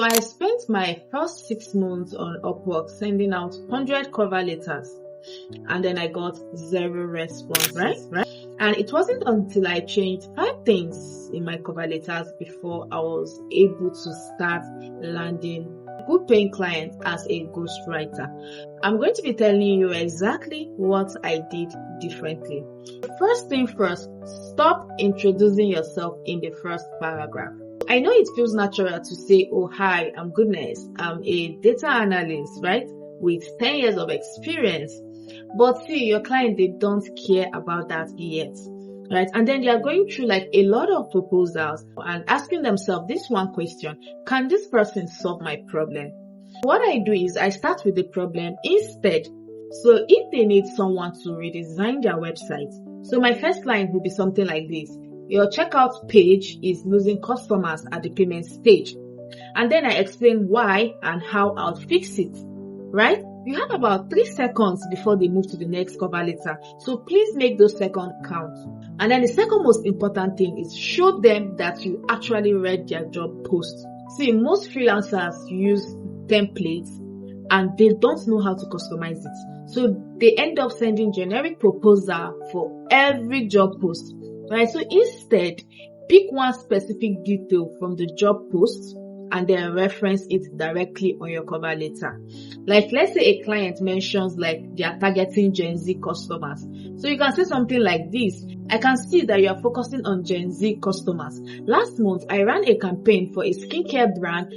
So I spent my first 6 months on Upwork sending out 100 cover letters, and then I got 0 responses, right? And it wasn't until I changed 5 things in my cover letters before I was able to start landing good paying clients as a ghostwriter. I'm going to be telling you exactly what I did differently. First thing first, stop introducing yourself in the first paragraph. I know it feels natural to say, oh, hi, I'm Goodness. I'm a data analyst, right? With 10 years of experience. But see, your client, they don't care about that yet, right? And then they are going through like a lot of proposals and asking themselves this one question: can this person solve my problem? What I do is I start with the problem instead. So if they need someone to redesign their website, so my first line will be something like this: your checkout page is losing customers at the payment stage. And then I explain why and how I'll fix it, right? You have about 3 seconds before they move to the next cover letter. So please make those seconds count. And then the second most important thing is show them that you actually read their job post. See, most freelancers use templates and they don't know how to customize it. So they end up sending generic proposal for every job post, right? So instead, pick one specific detail from the job post and then reference it directly on your cover letter. Like, let's say a client mentions like they are targeting Gen Z customers. So you can say something like this: I can see that you are focusing on Gen Z customers. Last month, I ran a campaign for a skincare brand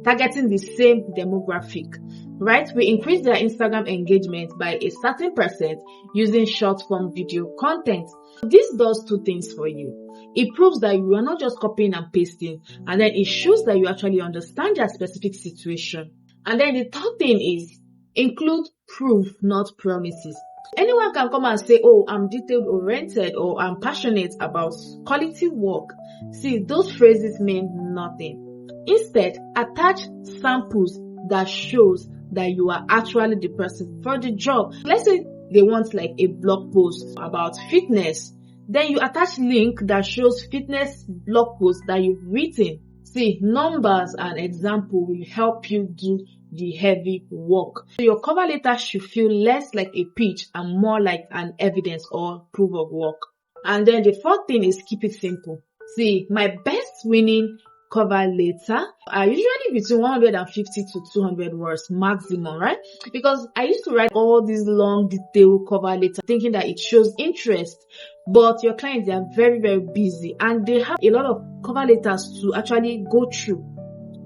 targeting the same demographic, right? We increased their Instagram engagement by a certain percent using short form video content. This does 2 things for you. It proves that you are not just copying and pasting, and then it shows that you actually understand their specific situation. And then the third thing is include proof, not promises. Anyone can come and say, oh, I'm detail oriented or I'm passionate about quality work. See, those phrases mean nothing. Instead, attach samples that shows that you are actually the person for the job. Let's say they want like a blog post about fitness. Then you attach link that shows fitness blog post that you've written. See, numbers and example will help you do the heavy work. So your cover letter should feel less like a pitch and more like an evidence or proof of work. And then the fourth thing is keep it simple. See, my best winning cover letter are usually between 150 to 200 words maximum, right? Because I used to write all these long detailed cover letters thinking that it shows interest, but your clients, they are very, very busy and they have a lot of cover letters to actually go through,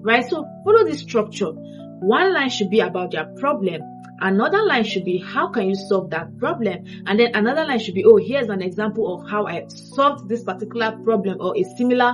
right? So follow this structure. One line should be about their problem. Another line should be, how can you solve that problem? And then another line should be, oh, here's an example of how I solved this particular problem or a similar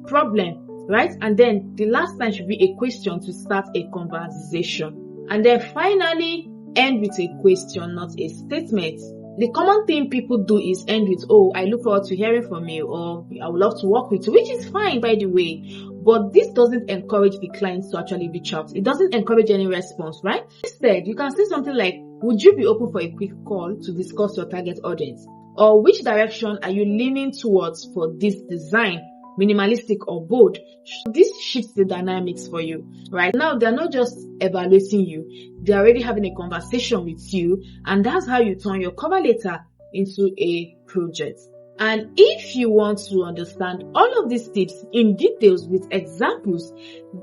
problem. Right? And then the last line should be a question to start a conversation. And then finally, end with a question, not a statement. The common thing people do is end with, oh, I look forward to hearing from you, or I would love to work with you, which is fine, by the way. But this doesn't encourage the clients to actually reach out. It doesn't encourage any response, right? Instead, you can say something like, would you be open for a quick call to discuss your target audience? Or which direction are you leaning towards for this design? Minimalistic or bold? This shifts the dynamics for you, right? Now they're not just evaluating you, they're already having a conversation with you, and that's how you turn your cover letter into a project. And if you want to understand all of these tips in details with examples,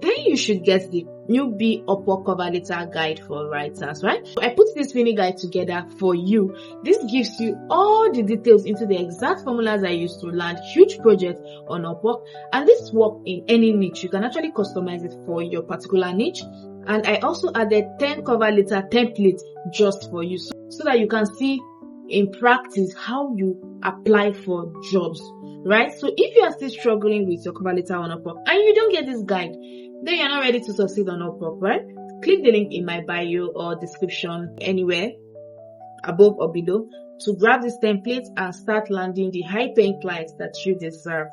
then you should get the newbie Upwork cover letter guide for writers, right? So I put this mini guide together for you. This gives you all the details into the exact formulas I use to land huge projects on Upwork. And this works in any niche. You can actually customize it for your particular niche. And I also added 10 cover letter templates just for you so that you can see in practice how you apply for jobs, right? So if you are still struggling with your cover letter on Upwork and you don't get this guide, then you're not ready to succeed on Upwork, right? Click the link in my bio or description anywhere above or below to grab this template and start landing the high paying clients that you deserve.